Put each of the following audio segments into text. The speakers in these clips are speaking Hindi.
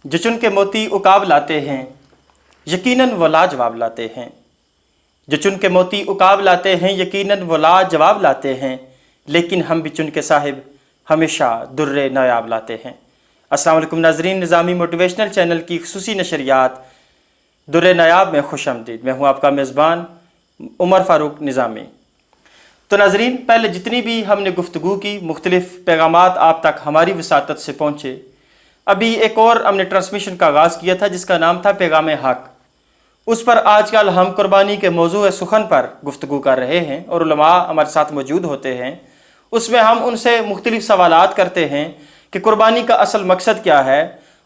जो चुन के मोती उकाब लाते हैं, यकीनन वो लाजवाब लाते हैं। जो चुन के मोती उकाब लाते हैं, यकीनन वो लाजवाब लाते हैं। लेकिन हम भी चुन के साहिब हमेशा दुर्रे नायाब लाते हैं। अस्सलाम वालेकुम नाज़रीन, निज़ामी मोटिवेशनल चैनल की खुसूसी नशरियात दुर्रे नायाब में खुश आमदीद। मैं हूँ आपका मेज़बान उमर फ़ारूक निज़ामी। तो नाज़रीन, पहले जितनी भी हमने गुफ्तगू की, मुख्तलिफ़ पैगामात आप तक हमारी वसातत से पहुँचे। अभी एक और हमने ट्रांसमिशन का आगाज़ किया था जिसका नाम था पैगाम हक़। उस पर आजकल हम कुर्बानी के मौजू सुखन पर गुफ्तगू कर रहे हैं और उलमा हमारे साथ मौजूद होते हैं। उसमें हम उनसे मुख्तलिफ़ सवालात करते हैं कि कुर्बानी का असल मकसद क्या है,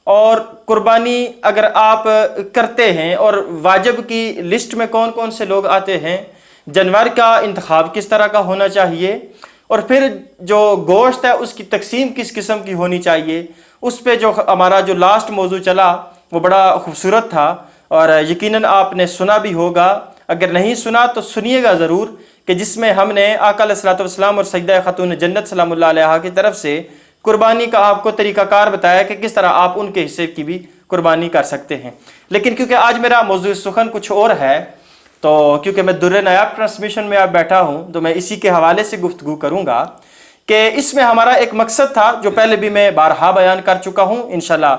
और कुर्बानी अगर आप करते हैं और वाजिब की लिस्ट में कौन कौन से लोग आते हैं, जानवर का इंतखाब किस तरह का होना चाहिए, और फिर जो गोश्त है उसकी तकसीम किस किस्म की होनी चाहिए। उस पर जो हमारा जो लास्ट मौजू चला वो बड़ा खूबसूरत था और यकीनन आपने सुना भी होगा। अगर नहीं सुना तो सुनिएगा ज़रूर, कि जिसमें हमने आका अलैहिस्सलातु वस्सलाम और सज्दा खातून जन्नत सलामुल्लाह अलैहा की तरफ से कुर्बानी का आपको तरीक़ाकार बताया कि किस तरह आप उनके हिस्से की भी कुर्बानी कर सकते हैं। लेकिन क्योंकि आज मेरा मौजू सुखन कुछ और है, तो क्योंकि मैं दुर्रे नायाब ट्रांसमिशन में आप बैठा हूँ, तो मैं इसी के हवाले से गुफ्तगू करूँगा कि इसमें हमारा एक मकसद था जो पहले भी मैं बारहा बयान कर चुका हूँ, इंशाल्लाह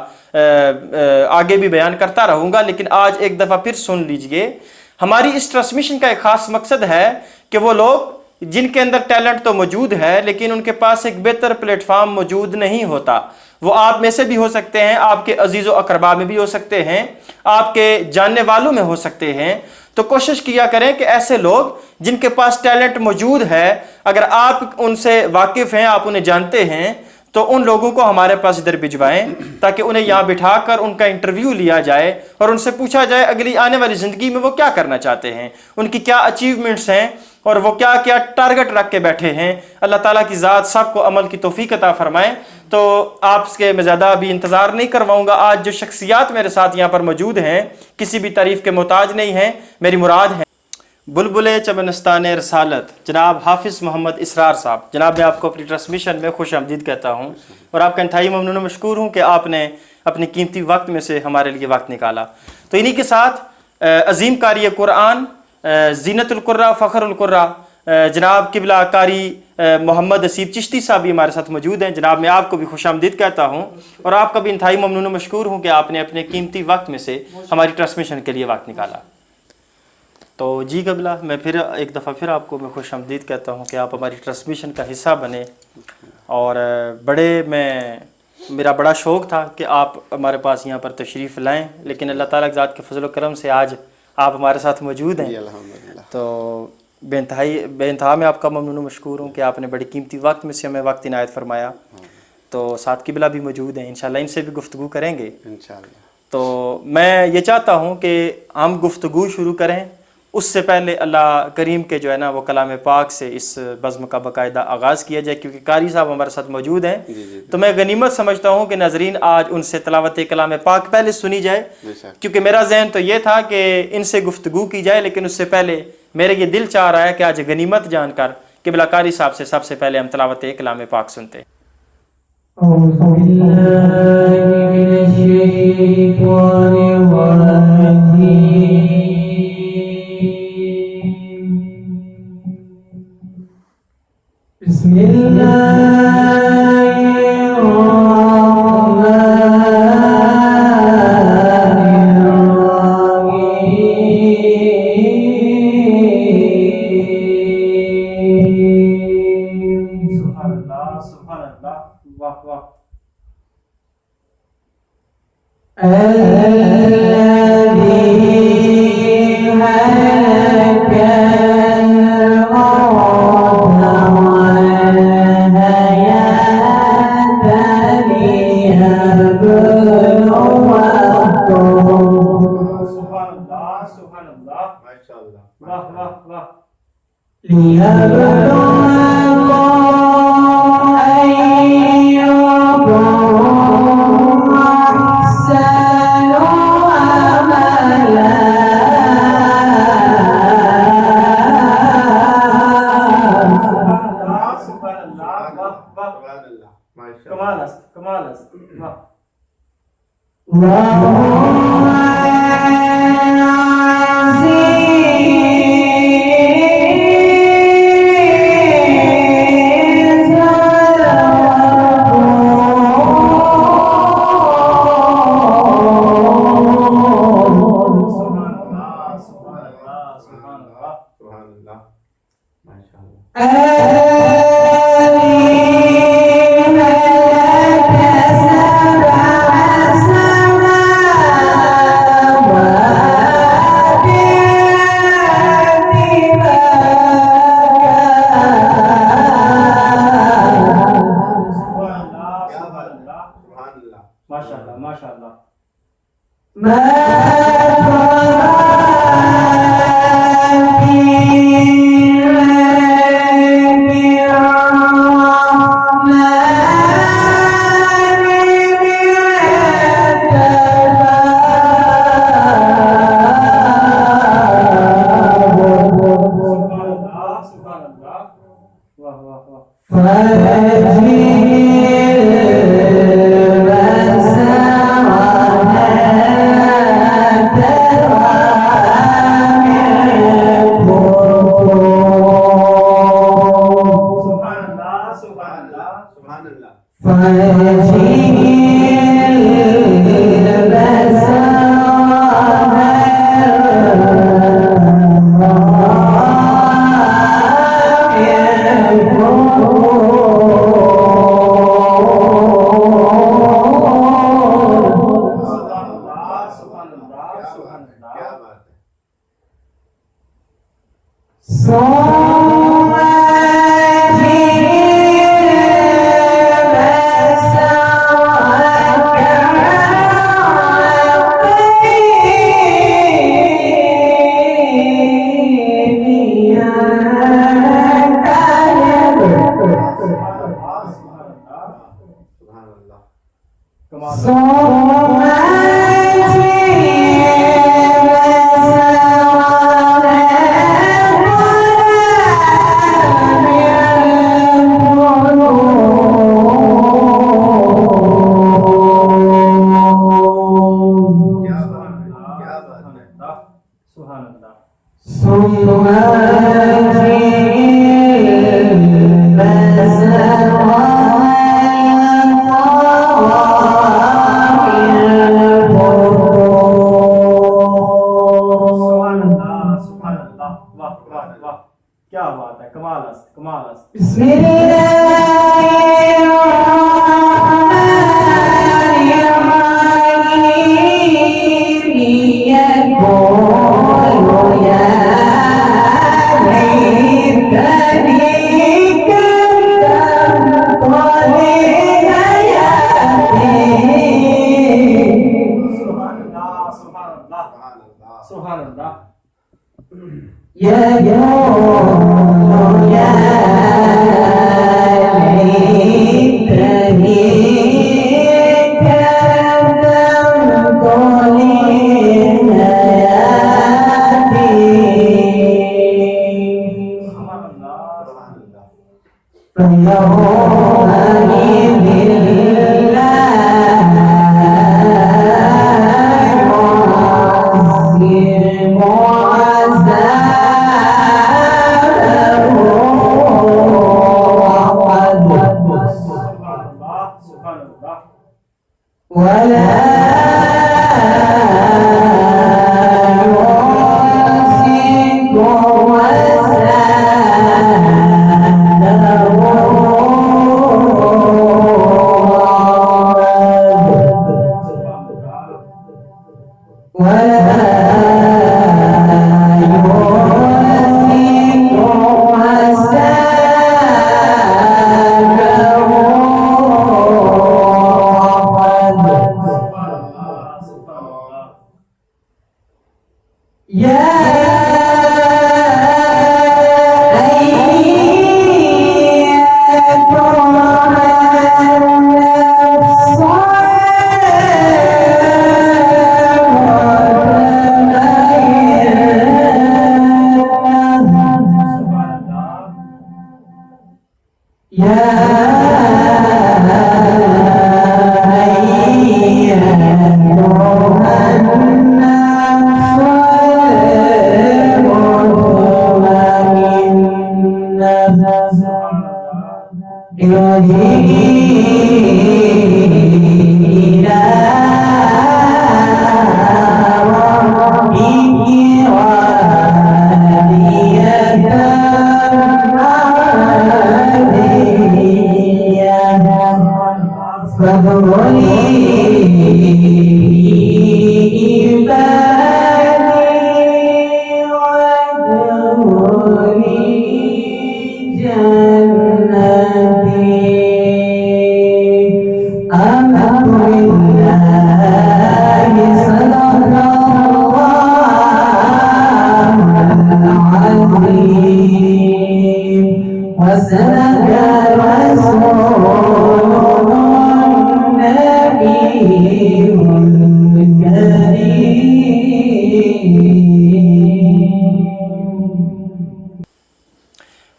आगे भी बयान करता रहूँगा। लेकिन आज एक दफ़ा फिर सुन लीजिए। हमारी इस ट्रांसमिशन का एक ख़ास मकसद है कि वो लोग जिनके अंदर टैलेंट तो मौजूद है लेकिन उनके पास एक बेहतर प्लेटफार्म मौजूद नहीं होता, वो आप में से भी हो सकते हैं, आपके अजीज़ व अकरबा में भी हो सकते हैं, आपके जानने वालों में हो सकते हैं। तो कोशिश किया करें कि ऐसे लोग जिनके पास टैलेंट मौजूद है, अगर आप उनसे वाकिफ़ हैं, आप उन्हें जानते हैं, तो उन लोगों को हमारे पास इधर भिजवाएं ताकि उन्हें यहाँ बिठाकर उनका इंटरव्यू लिया जाए और उनसे पूछा जाए अगली आने वाली ज़िंदगी में वो क्या करना चाहते हैं, उनकी क्या अचीवमेंट्स हैं और वो क्या क्या टारगेट रख के बैठे हैं। अल्लाह ताला की ज़ात सबको अमल की तौफीक अता फरमाएं। तो आपसे मैं ज़्यादा अभी इंतज़ार नहीं करवाऊँगा। आज जो शख्सियात मेरे साथ यहाँ पर मौजूद हैं किसी भी तारीफ़ के मोहताज नहीं हैं। मेरी मुराद है बुलबुले चमनस्तान रसालत जनाब हाफिज़ मोहम्मद इसरार साहब। जनाब, मैं आपको अपनी ट्रांसमिशन में खुश आमदीद कहता हूँ और आपका इंतहाई ममनून मशकूर हूँ कि आपने अपने कीमती वक्त में से हमारे लिए वक्त निकाला। तो इन्हीं के साथ अजीम कारी कुरान, जीनतुल कुर्रा, फ़ख्रुल कुर्रा जनाब किबला कारी मोहम्मद असीब चिश्ती साहब भी हमारे साथ मौजूद हैं। जनाब, मैं आपको भी खुश आमदीद कहता हूँ और आपका भी इंतहाई ममनून मशकूर हूँ कि आपने अपने कीमती वक्त में से हमारी ट्रांसमिशन के लिए वक्त निकाला। तो जी कबला, मैं फिर एक दफ़ा फिर आपको मैं खुश आमदीद कहता हूँ कि आप हमारी ट्रांसमिशन का हिस्सा बने। और मेरा बड़ा शौक़ था कि आप हमारे पास यहाँ पर तशरीफ़ लाएँ, लेकिन अल्लाह ताला की ज़ात के फजल व करम से आज आप हमारे साथ मौजूद हैं। तो बेइंतहा मैं आपका ममनून मशकूर हूँ कि आपने बड़ी कीमती वक्त में से हमें वक्त इनायत फरमाया। तो साथ किबला भी मौजूद हैं, इंशाल्लाह इनसे भी गुफ्तगू करेंगे इंशाल्लाह। तो मैं ये चाहता हूँ कि हम गुफ्तगू शुरू करें, उससे पहले अल्लाह करीम के जो है ना वो कलाम पाक से इस बज़्म का बाकायदा आगाज़ किया जाए, क्योंकि कारी साहब हमारे साथ मौजूद हैं। तो मैं गनीमत समझता हूँ कि नाज़रीन आज उनसे तिलावत कलाम पाक पहले सुनी जाए, क्योंकि मेरा जहन तो ये था कि इनसे गुफ्तगू की जाए, लेकिन उससे पहले मेरे ये दिल चाह रहा है कि आज गनीमत जानकर किबला कारी साहब से सबसे पहले हम तिलावत कलाम पाक सुनते हैं। माशाल्लाह माशाल्लाह। वाह वाह वाह। क्या बात है, कमाल है, कमाल है।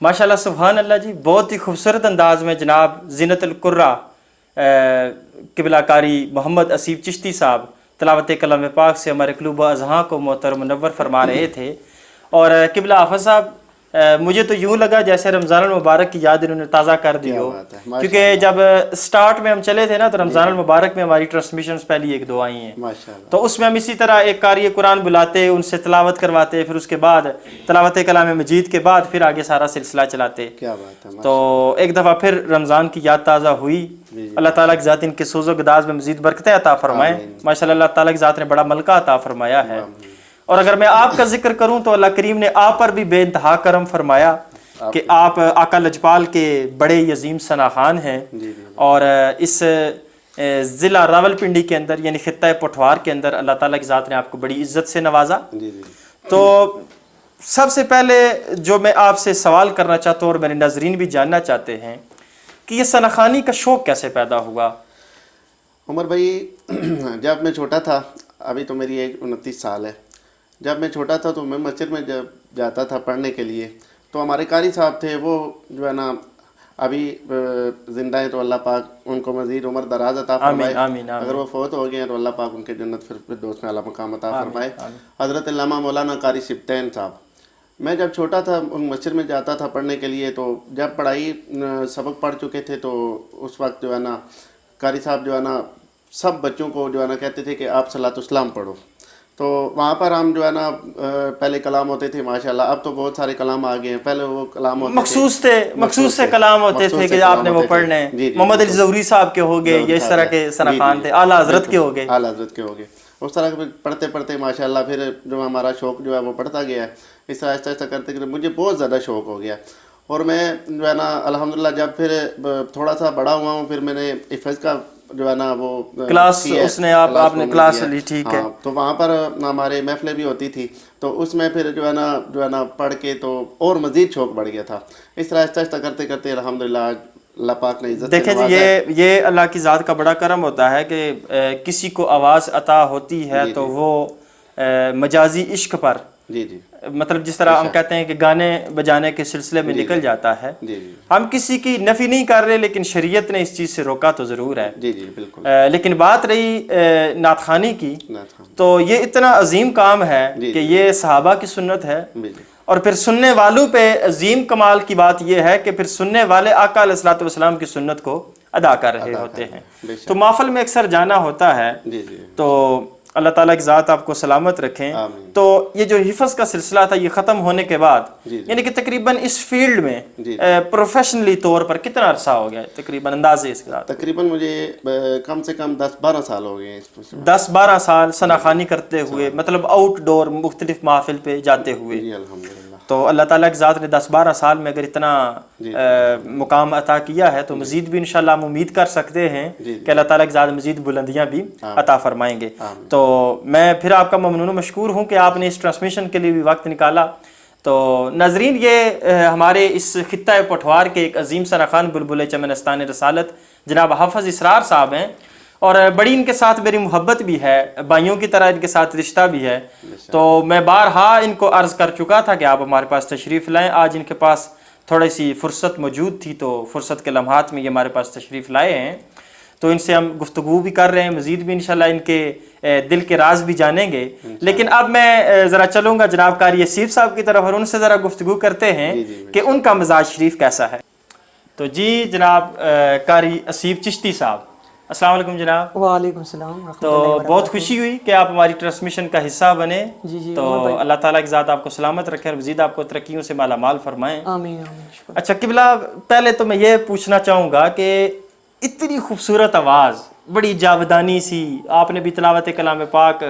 माशाल्लाह सुभान अल्लाह जी, बहुत ही खूबसूरत अंदाज में जनाब ज़ीनतुल कुर्रा क़िबला कारी मोहम्मद असीब चिश्ती साहब तिलावत कलाम पाक से हमारे क़ुलूब अज़हां को मोहतर मुनव्वर फरमा रहे थे। और क़िबला हाफ़िज़ साहब, मुझे तो यूँ लगा जैसे रमज़ान मुबारक की याद इन्होंने ताज़ा कर दी हो, क्योंकि जब स्टार्ट में हम चले थे ना तो रमज़ान मुबारक में हमारी ट्रांसमिशंस पहली एक दो आई हैं, तो उसमें हम इसी तरह एक कारी कुरान बुलाते, उनसे तिलावत करवाते, फिर उसके बाद तिलावत कलाम मजीद के बाद फिर आगे सारा सिलसिला चलाते। क्या बात है। तो एक दफ़ा फिर रमज़ान की याद ताज़ा हुई। अल्लाह ताला की ज़ात इनके सोज़ो गदाज में मज़ीद बरकतें अता फरमाएँ। माशाअल्लाह अल्लाह ताला की ज़ात ने बड़ा मलका अता फरमाया है। और अगर मैं आपका जिक्र करूं तो अल्लाह करीम ने आप पर भी बेइंतहा करम फरमाया कि आप आका लजपाल के बड़े यजीम सना खान हैं। और इस ज़िला रावलपिंडी के अंदर यानी खित्ता पोठवार के अंदर अल्लाह ताला की ज़ात ने आपको बड़ी इज्जत से नवाजा। तो सबसे पहले जो मैं आपसे सवाल करना चाहता हूँ और मेरे नाजरीन भी जानना चाहते हैं कि ये सना खानी का शौक़ कैसे पैदा हुआ? उमर भाई, जब मैं छोटा था, अभी तो मेरी एज 29 साल है, जब मैं छोटा था तो मैं मस्जिद में जब जाता था पढ़ने के लिए, तो हमारे कारी साहब थे, वो जो है ना अभी ज़िंदा हैं, तो अल्लाह पाक उनको मज़ीद उम्र दराज अता फरमाए। अगर वो फौत हो गए हैं तो अल्लाह पाक उनके जन्नत फिर दोस्त में आला मकाम अता फरमाए। हज़रत अल्लामा मौलाना कारी सिब्तैन साहब, मैं जब छोटा था उन मस्जिद में जाता था पढ़ने के लिए, तो जब पढ़ाई सबक पढ़ चुके थे तो उस वक्त जो है ना कारी साहब जो है ना सब बच्चों को जो है ना कहते थे कि आप सलातुस्सलाम पढ़ो। तो वहाँ पर हम जो है ना पहले कलाम होते थे माशाल्लाह, अब तो बहुत सारे कलाम आ गए हैं, पहले वो कलाम होते मखसूस से कलाम होते थे कि आपने वो पढ़ने। मोहम्मद अली ज़ौहरी साहब के हो गए, ये इस तरह के सना खान थे, आला हज़रत के हो गए, आला हज़रत के हो गए। उस तरह के पढ़ते पढ़ते माशाल्लाह फिर जो हमारा शौक़ जो है वो बढ़ता गया। इस तरह ऐसा ऐसा करते करते मुझे बहुत ज़्यादा शौक़ हो गया। और मैं जो है ना अल्हम्दुलिल्लाह जब फिर थोड़ा सा बड़ा हुआ हूँ, फिर मैंने हिफ़्ज़ का जो है ना वो क्लास उसने आपने क्लास ली, ठीक है। तो वहाँ पर हमारे महफिलें भी होती थी, तो उसमें फिर जो है ना पढ़ के तो और मज़ीद शौक़ बढ़ गया था। इस तरह ऐसा करते करते अल्हम्दुलिल्लाह अल्लाह पाक ने इज्जत से देखें जी, ये अल्लाह की ज़ात का बड़ा करम होता है कि किसी को आवाज़ अता होती है तो वो मजाजी इश्क पर मतलब जिस तरह हम कहते हैं कि गाने बजाने के सिलसिले में निकल जाता है। हम किसी की नफ़ी नहीं कर रहे, लेकिन शरीयत ने इस चीज़ से रोका तो ज़रूर है। बिल्कुल। लेकिन बात रही नातखानी की, तो ये इतना अजीम काम है कि ये सहाबा की सुन्नत है। और फिर सुनने वालों पे अजीम कमाल की बात यह है कि फिर सुनने वाले आका अलैहिस्सलातु वस्सलाम की सुन्नत को अदा कर रहे होते हैं। तो महफिल में अक्सर जाना होता है, तो अल्लाह ताला की ज़ात आपको सलामत रखें। तो ये जो हिफ़्ज़ का सिलसिला था, ये ख़त्म होने के बाद यानी कि तकरीबन इस फील्ड में प्रोफेशनली तौर पर कितना अरसा हो गया तकरीबन अंदाज़े इसके साथ? तकरीबन मुझे कम से कम 10-12 साल हो गए। 10-12 साल सनाखानी करते हुए, मतलब आउटडोर मुख्तलिफ महफिल पे जाते हुए। तो अल्लाह ताला की ज़ात ने 10-12 साल में अगर इतना मुकाम अता किया है तो मज़ीद भी इंशाल्लाह हम उम्मीद कर सकते हैं कि अल्लाह ताला की ज़ात मज़ीद बुलंदियाँ भी अता फरमाएंगे। तो मैं फिर आपका ममनून मशकूर हूँ कि आपने इस ट्रांसमिशन के लिए भी वक्त निकाला। तो नाजरीन, ये हमारे इस खित्ता पोठवार के एक अजीम सना खान बुलबुल चमनस्तान रसालत जनाब हाफ़िज़ इसरार साहब हैं, और बड़ी इनके साथ मेरी मोहब्बत भी है, भाइयों की तरह इनके साथ रिश्ता भी है। तो मैं बारहा इनको अर्ज़ कर चुका था कि आप हमारे पास तशरीफ़ लाएँ। आज इनके पास थोड़ी सी फ़ुर्सत मौजूद थी, तो फ़ुर्सत के लम्हात में ये हमारे पास तशरीफ़ लाए हैं। तो इनसे हम गुफ्तगू भी कर रहे हैं, मज़ीद भी इंशाल्लाह इनके दिल के राज भी जानेंगे। लेकिन अब मैं ज़रा चलूँगा जनाब कारी असीब साहब की तरफ और उनसे ज़रा गुफ्तगू करते हैं कि उनका मिजाज शरीफ कैसा है। तो जी जनाब कारी असीब चिश्ती साहब, अस्सलाम वालेकुम जनाब। वालेकुम सलाम। तो बहुत खुशी हुई कि आप हमारी ट्रांसमिशन का हिस्सा बने। जी तो अल्लाह ताला की ज़ात आपको सलामत रखे और मज़ीद आपको तरक्कियों से माला माल फरमाएँ। आमीन आमीन। अच्छा किबला, पहले तो मैं ये पूछना चाहूँगा कि इतनी खूबसूरत आवाज़ बड़ी जावदानी सी आपने भी तिलावत कलाम पाक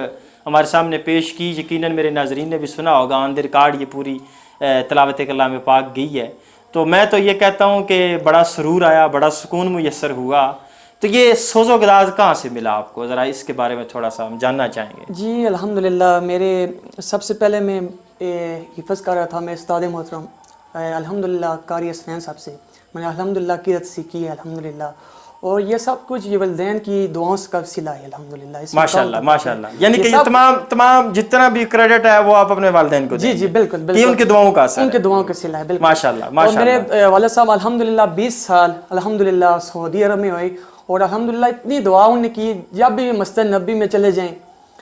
हमारे सामने पेश की। यकीनन मेरे नाजरीन ने भी सुना होगा, ऑन द रिकॉर्ड ये पूरी तिलावत कलाम पाक गई है। तो मैं तो ये कहता हूँ कि बड़ा सुरूर आया, बड़ा सुकून मुयस्सर हुआ। तो ये सोज़ो गदाज कहाँ से मिला आपको, ज़रा इसके बारे में थोड़ा सा हम जानना चाहेंगे। जी अल्हम्दुलिल्लाह, मेरे सबसे पहले मैं हिफ़्ज़ कर रहा था मैं उस्ताद मोहतरम अल्हम्दुलिल्लाह कारी हसनैन साहब से मैंने अल्हम्दुलिल्लाह क़िरात सीखी है अल्हम्दुलिल्लाह। और ये सब कुछ ये वालिदैन की दुआओं का सिला है अल्हम्दुलिल्लाह। माशाल्लाह माशाल्लाह, यानी कि ये तमाम जितना भी क्रेडिट है वो आप अपने वालिदैन को जी जी बिल्कुल कि बिल्कुल उनकी दुआओं का असर है। उनके दुआओं का सिला है बिल्कुल माशाल्लाह और माशाल्लाह। मेरे वालिद साहब अल्हम्दुलिल्लाह 20 साल अल्हम्दुलिल्लाह सऊदी अरब में हुए और अल्हम्दुलिल्लाह इतनी दुआ उन्होंने की, जब भी मस्जिद नबी में चले जाएं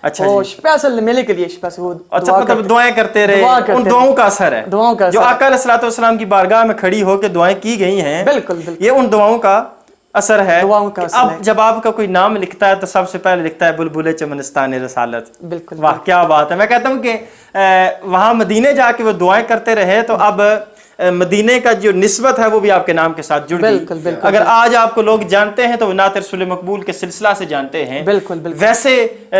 अच्छा और जी। स्पेशल मेले के लिए स्पेशल वो अच्छा, मतलब दुआएं करते रहे, उन दुआओं का असर है, दुआओं का जो असर है। आका अलैहिस्सलातु वस्सलाम की बारगाह में खड़ी होकर दुआएं की गई हैं, बिल्कुल बिल्कुल ये उन दुआओं का असर है। दुआओं का असर अब है। जब आपका कोई नाम लिखता है तो सबसे पहले लिखता है बुलबुले चमनिस्तान रसालत। बिल्कुल वाह क्या बात है। मैं कहता हूँ कि वहाँ मदीने जाके वो दुआएं करते रहे तो अब मदीने का जो निस्बत है वो भी आपके नाम के साथ जुड़ गई। बिल्कुल बिल्कुल अगर आज आपको लोग जानते हैं तो वो नात रसूल मकबूल के सिलसिला से जानते हैं। बिल्कुल बिल्कुल वैसे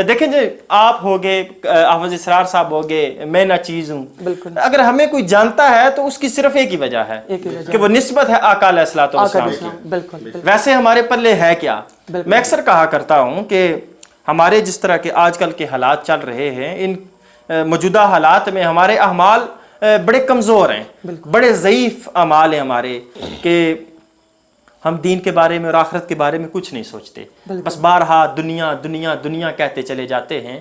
देखें जी, आप हो गए, हाफिज इसरार साहब हो गए, मैं ना चीज़ हूँ, बिल्कुल अगर हमें कोई जानता है तो उसकी सिर्फ एक ही वजह है एक ही वजह कि वो निस्बत है आका अलैहिस्सलातु वस्सलाम की। बिल्कुल बिल्कुल वैसे हमारे पल्ले है क्या। बिल्कुल। मैं अक्सर कहा करता हूँ कि हमारे जिस तरह के आजकल के हालात चल रहे हैं, इन मौजूदा हालात में हमारे अहमाल बड़े कमज़ोर हैं, बड़े ज़ईफ़ अमाल हैं हमारे, कि हम दीन के बारे में और आखिरत के बारे में कुछ नहीं सोचते, बस बारहा दुनिया दुनिया दुनिया कहते चले जाते हैं।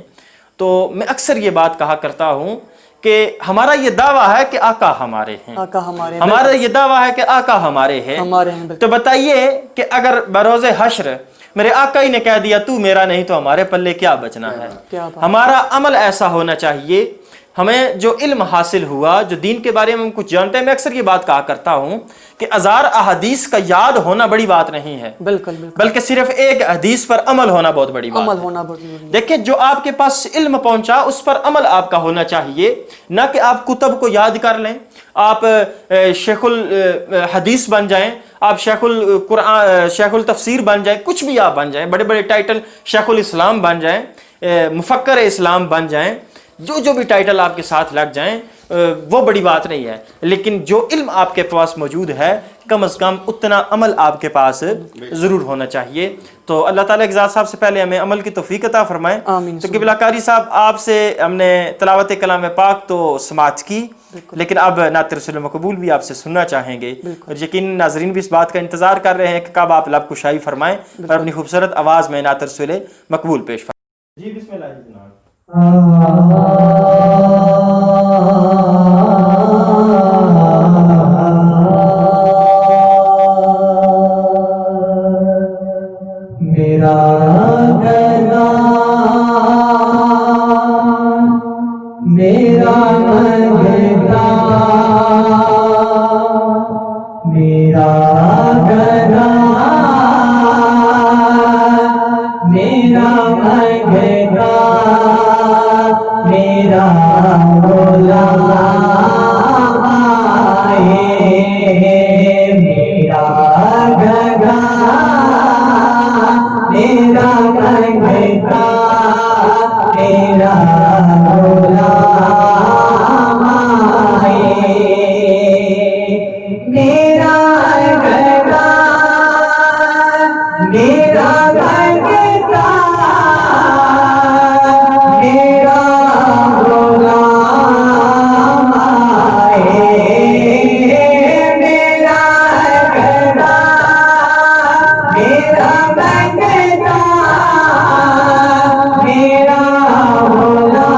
तो मैं अक्सर ये बात कहा करता हूँ कि हमारा ये दावा है कि आका हमारे हैं, आका हमारे हैं, हमारा ये दावा है कि आका हमारे हैं। हमारे हैं तो बताइए कि अगर बरोज़े हश्र मेरे आका ही ने कह दिया तू मेरा नहीं, तो हमारे पल्ले क्या बचना है। क्या बात। हमारा अमल ऐसा होना चाहिए, हमें जो इल्म हासिल हुआ, जो दीन के बारे में हम कुछ जानते हैं। मैं अक्सर ये बात कहा करता हूँ कि हज़ार अहादीस का याद होना बड़ी बात नहीं है, बिल्कुल बिल्कुल बल्कि सिर्फ एक हदीस पर अमल होना बहुत बड़ी बात अमल है। होना बहुत जरूरी है। देखिए, जो आपके पास इल्म पहुंचा उस पर अमल आपका होना चाहिए, ना कि आप कुतब को याद कर लें, आप शेखुल हदीस बन जाएं, आप शेखुल कुरान शेखुल तफसीर बन जाएं, कुछ भी आप बन जाएं, बड़े बड़े टाइटल शेखुल इस्लाम बन जाएं, मुफक्कर इस्लाम बन जाएं, जो भी टाइटल आपके साथ लग जाएं, वो बड़ी बात नहीं है। लेकिन जो इल्म आपके पास मौजूद है, कम अज़ कम उतना अमल आपके पास ज़रूर होना चाहिए। तो अल्लाह ताला इज़ाज़त साहब से पहले हमें अमल की तौफीक अता फरमाएं। आमीन। तो क़िबला कारी साहब, आपसे हमने तिलावत कलाम पाक तो समाअत की, लेकिन अब नात रसूल मकबूल भी आपसे सुनना चाहेंगे, और यकीन नाजरीन भी इस बात का इंतज़ार कर रहे हैं कि कब आप लब कुशाई फरमाएं और अपनी खूबसूरत आवाज़ में नात रसूल मकबूल पेश फरमाएं। जी बिस्मिल्लाह जनाब। मेरा गला मेरा गला मेरा गला मेरा गला मेरा भोला मेरा गला मेरा गला मेरा भोला मेरा गला मेरा गला मेरा भोला मेरा गला मेरा गला मेरा भोला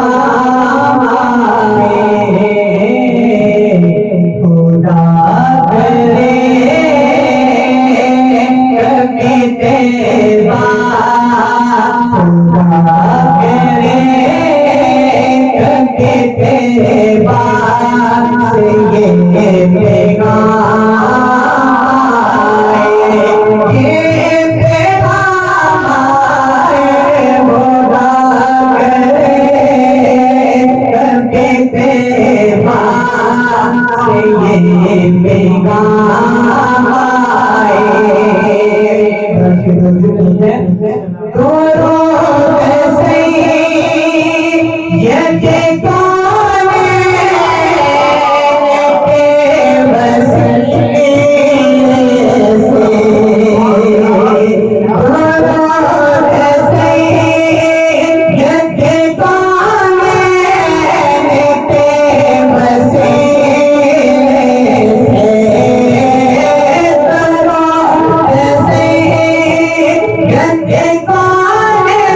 काने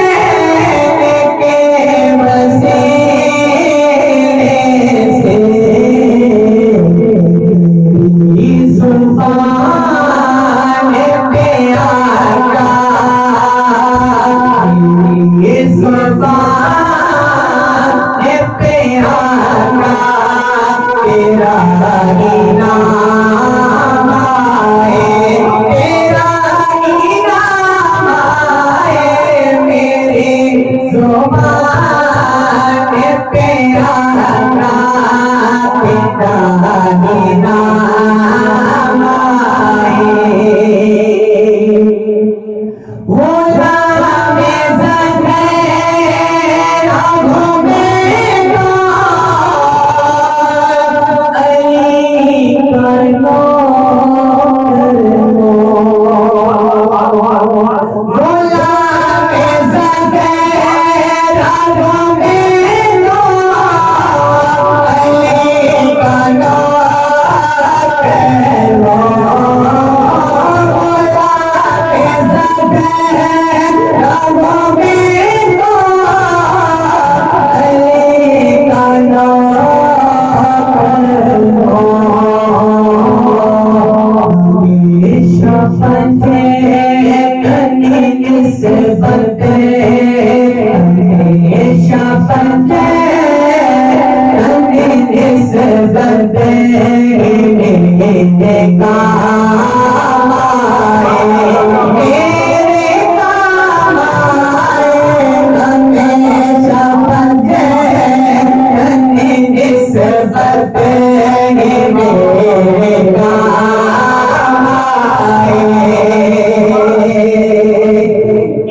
के वसीले से इस जुबान पे आका इस जुबान पे आका तेरा ही नाम आए तेरा ही नाम आए मेरी जुबान पे आका तेरा ही नाम आए गुलाम ज़हर आँखों में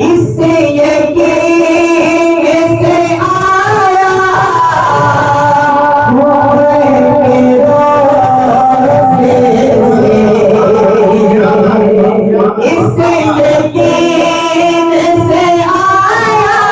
इससे यकीन से आया इससे यकीन से आया इससे यकीन से आया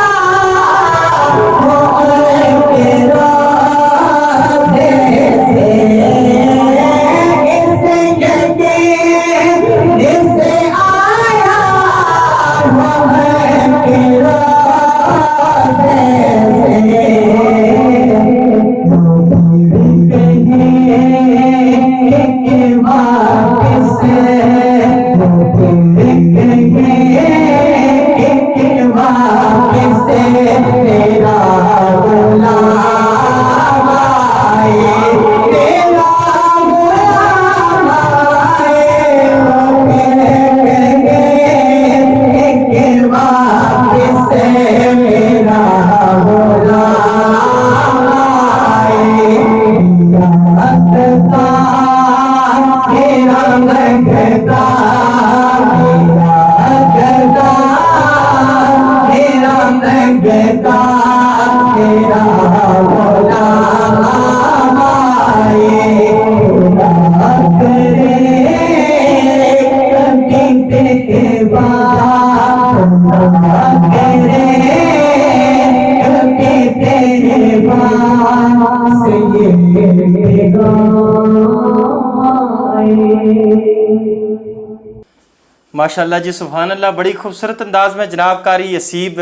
माशाल्लाह जी, सुभान अल्लाह। बड़ी खूबसूरत अंदाज में जनाब कारी असीब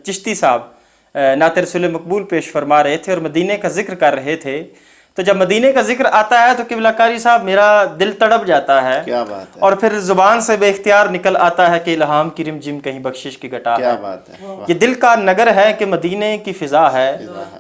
चिश्ती साहब नात रसूल मकबूल पेश फरमा रहे थे और मदीने का जिक्र कर रहे थे। तो जब मदीने का जिक्र आता है तो किबला कारी साहब मेरा दिल तड़प जाता है। क्या बात है। और फिर जुबान से बेख्तियार निकल आता है कि इल्हाम की रिमझिम कहीं बख्शिश की घटा क्या है। बात है। ये दिल का नगर है कि मदीने की फिजा है,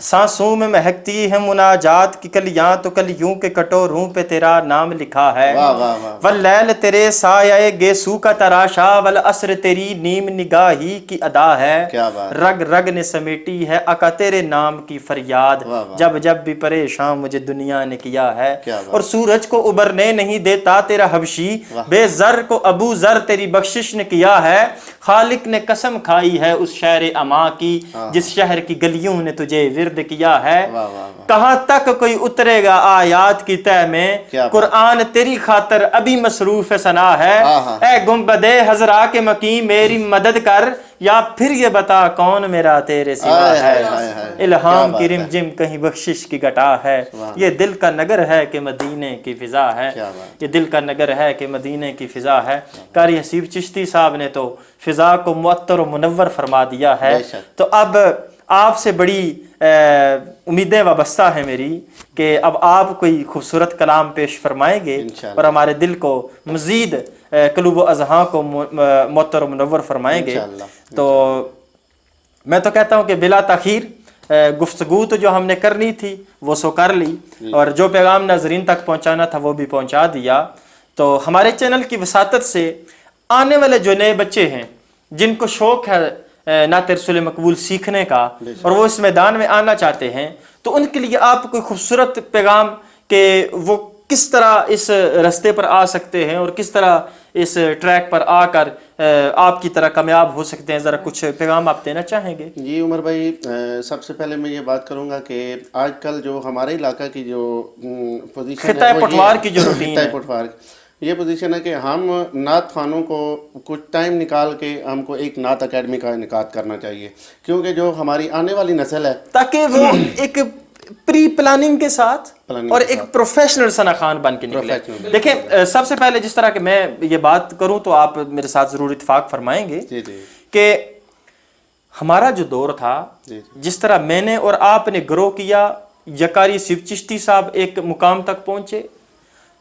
सांसों में महकती है मुनाजात की कलियां, तो कलियों के कटोरों पे तेरा नाम लिखा है। वाह वाह वाह। वल लैल तेरे साये गेसू का तराशा, वल असर तेरी नीम निगाही की अदा है। क्या बात। रग रग ने समेटी है आका तेरे नाम की फरियाद, वाह वाह। जब जब भी परेशान मुझे दुनिया ने किया है। क्या बात। और सूरज को उबरने नहीं देता तेरा हबशी, बेजर को अबू जर तेरी बख्शिश ने किया है। खालिक ने कसम खाई है उस शहर अमा की, जिस शहर की गलियों ने तुझे विरद किया है। वाह वाह वाह। कहाँ तक कोई उतरेगा आयात की तह में, क्या बात। कुरान तेरी खातर अभी मसरूफ सना है। हाँ। ए गुंबदे हजरा के मकी मेरी मदद कर, या फिर ये बता कौन मेरा तेरे सिवा हाय, है। हाय, हाय, हाय। इल्हाम क्या की बात है। रिमझिम कहीं बख्शिश की घटा है। ये दिल का नगर है कि मदीने की फिजा है। क्या बात। ये दिल का नगर है कि मदीने की फिजा है। कारी हसीब चिश्ती साहब ने तो फिजा को मुअत्तर और मुनव्वर फरमा दिया है। बेशक। तो अब आपसे बड़ी उम्मीदें वाबस्ता है मेरी कि अब आप कोई खूबसूरत कलाम पेश फरमाएंगे इंशाअल्लाह। और हमारे दिल को मज़ीद क़ुलूब व अज़हां को मुअत्तर व मुनव्वर फरमाएंगे। इंशाअल्लाह। तो मैं तो कहता हूँ कि बिला ताख़ीर गुफ्तगू तो जो हमने करनी थी वो सो कर ली, और जो पैगाम नाज़रीन तक पहुँचाना था वो भी पहुँचा दिया। तो हमारे चैनल की वसातत से आने वाले जो नए बच्चे हैं जिनको शौक़ है नात रसूल मकबूल सीखने का और वो इस मैदान में आना चाहते हैं, तो उनके लिए आप कोई खूबसूरत पैगाम के वो किस तरह इस रास्ते पर आ सकते हैं और किस तरह इस ट्रैक पर आकर आपकी तरह कामयाब हो सकते हैं, ज़रा कुछ पैगाम आप देना चाहेंगे? जी उमर भाई, सबसे पहले मैं ये बात करूंगा कि आजकल जो हमारे इलाका की जो पोजीशन है खिताए वो ये पटवार है। की जो रूटीन खिताए है। पटवार ये पोजीशन है कि हम नात खानों को कुछ टाइम निकाल के हमको एक नात अकेडमी का इनेकाद करना चाहिए, क्योंकि जो हमारी आने वाली नस्ल है ताकि वो एक प्री प्लानिंग के साथ प्लानिंग और के एक साथ। प्रोफेशनल सना खान बन के निकले। प्रोफेशनल। देखें, सबसे पहले जिस तरह के मैं ये बात करूं तो आप मेरे साथ ज़रूर इत्फाक फरमाएंगे जी जी कि हमारा जो दौर था, जी जी जिस तरह मैंने और आपने ग्रो किया, यकारी सिर्फ चिश्ती साहब एक मुकाम तक पहुंचे,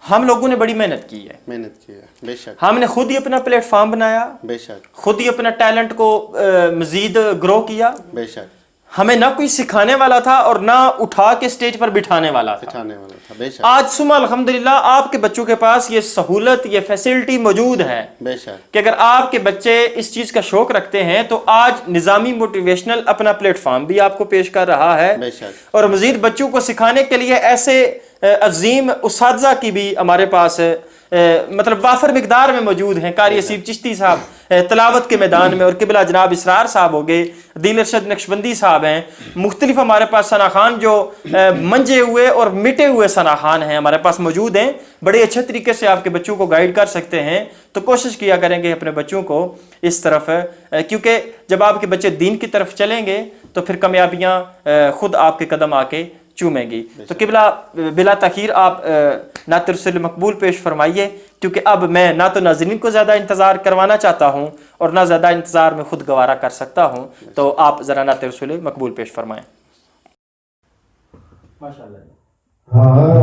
हम लोगों ने बड़ी मेहनत की है। मेहनत की है। बेशक हमने खुद ही अपना प्लेटफॉर्म बनाया, बेशक खुद ही अपना टैलेंट को मज़ीद ग्रो किया। बेशक हमें ना कोई सिखाने वाला था और ना उठा के स्टेज पर बिठाने वाला था। बिठाने वाला था। बेशक आज सुबह अल्हम्दुलिल्लाह आपके बच्चों के पास ये सहूलत, ये फैसिलिटी मौजूद है बेशक कि अगर आपके बच्चे इस चीज़ का शौक रखते हैं तो आज निज़ामी मोटिवेशनल अपना प्लेटफॉर्म भी आपको पेश कर रहा है, बेशक और मज़ीद बच्चों को सिखाने के लिए ऐसे अजीम उस्ताज़ा की भी हमारे पास मतलब वाफर मिकदार में मौजूद हैं। कारी हसीब चिश्ती साहब तलावत के मैदान में, और किबला जनाब इसरार साहब हो गए, दिल अरशद नक्शबंदी साहब हैं, मुख्तलिफ हमारे पास सना खान जो मंजे हुए और मिटे हुए सना खान हैं हमारे पास मौजूद हैं। बड़े अच्छे तरीके से आपके बच्चों को गाइड कर सकते हैं। तो कोशिश किया करेंगे अपने बच्चों को इस तरफ, क्योंकि जब आपके बच्चे दीन की तरफ चलेंगे तो फिर कामयाबियाँ खुद आपके कदम आके चूमेंगी। तो किबला बिला ताखीर आप नात रसूल मकबूल पेश फरमाइए, क्योंकि अब मैं ना तो नाज़रीन को ज़्यादा इंतज़ार करवाना चाहता हूँ और ना ज़्यादा इंतज़ार में खुद गवारा कर सकता हूँ। तो आप ज़रा नात रसूल मकबूल पेश फरमाएँ। माशाअल्लाह। Hare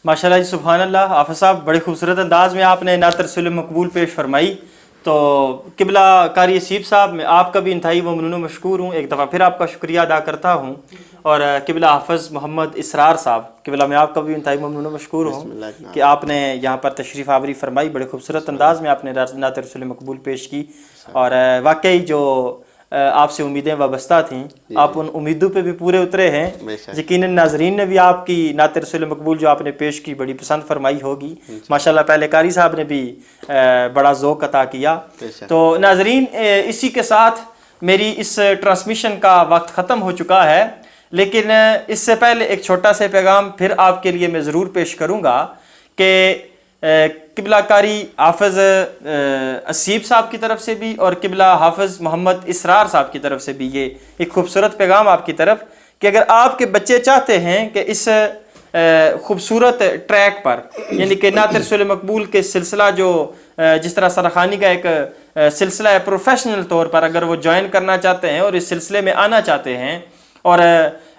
माशाल्लाह जी, सुभान अल्लाह। आफा साहब, बड़े खूबसूरत अंदाज में आपने नात रसूल मकबूल पेश फरमाई। तो किबला कारी असीब साहब, मैं आपका भी इंतहाई ममनून मशकूर हूँ। एक दफ़ा फिर आपका शुक्रिया अदा करता हूँ। और किबला हाफ़िज़ मोहम्मद इसरार साहब, किबला मैं आपका भी इंतहाई ममनून मशकूर हूँ कि आपने यहाँ पर तशरीफ़ आवरी फरमाई। बड़े खूबसूरत अंदाज़ में आपने नात रसूल मकबूल पेश की और वाकई जो आपसे उम्मीदें वाबस्ता थीं, आप उन उम्मीदों पे भी पूरे उतरे हैं। यकीनन नाजरीन ने भी आपकी नात रसूल मकबूल जो आपने पेश की बड़ी पसंद फरमाई होगी। माशाल्लाह पहले कारी साहब ने भी बड़ा ज़ौक़ अता किया। तो नाजरीन, इसी के साथ मेरी इस ट्रांसमिशन का वक्त ख़त्म हो चुका है, लेकिन इससे पहले एक छोटा सा पैगाम फिर आपके लिए मैं ज़रूर पेश करूँगा कि किबला कारी हाफ़िज़ असीब साहब की तरफ से भी और किबला हाफ़िज़ मोहम्मद इसरार साहब की तरफ से भी ये एक खूबसूरत पैगाम आपकी तरफ कि अगर आपके बच्चे चाहते हैं कि इस खूबसूरत ट्रैक पर, यानी कि नात रसूल मकबूल के सिलसिला जो जिस तरह सरखानी का एक सिलसिला है, प्रोफेशनल तौर पर अगर वो ज्वाइन करना चाहते हैं और इस सिलसिले में आना चाहते हैं और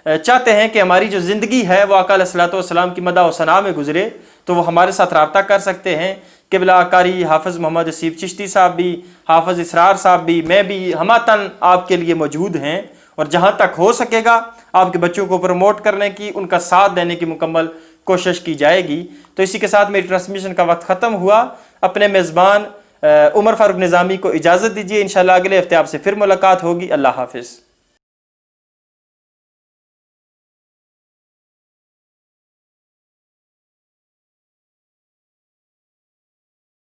चाहते हैं कि हमारी जो ज़िंदगी है वो आका अलैहिस्सलातु वस्सलाम की मदा व सना में गुजरे, तो वो हमारे साथ रब्ता कर सकते हैं। किबला कारी हाफ़िज़ मोहम्मद असीब चिश्ती साहब भी, हाफ़िज़ इसरार साहब भी, मैं भी हमातन आपके लिए मौजूद हैं और जहाँ तक हो सकेगा आपके बच्चों को प्रमोट करने की, उनका साथ देने की मुकम्मल कोशिश की जाएगी। तो इसी के साथ मेरी ट्रांसमिशन का वक्त ख़त्म हुआ। अपने मेज़बान उमर फ़ारूक निज़ामी को इजाज़त दीजिए। इंशाअल्लाह अगले हफ्ते आपसे फिर मुलाकात होगी। अल्लाह हाफ़िज़।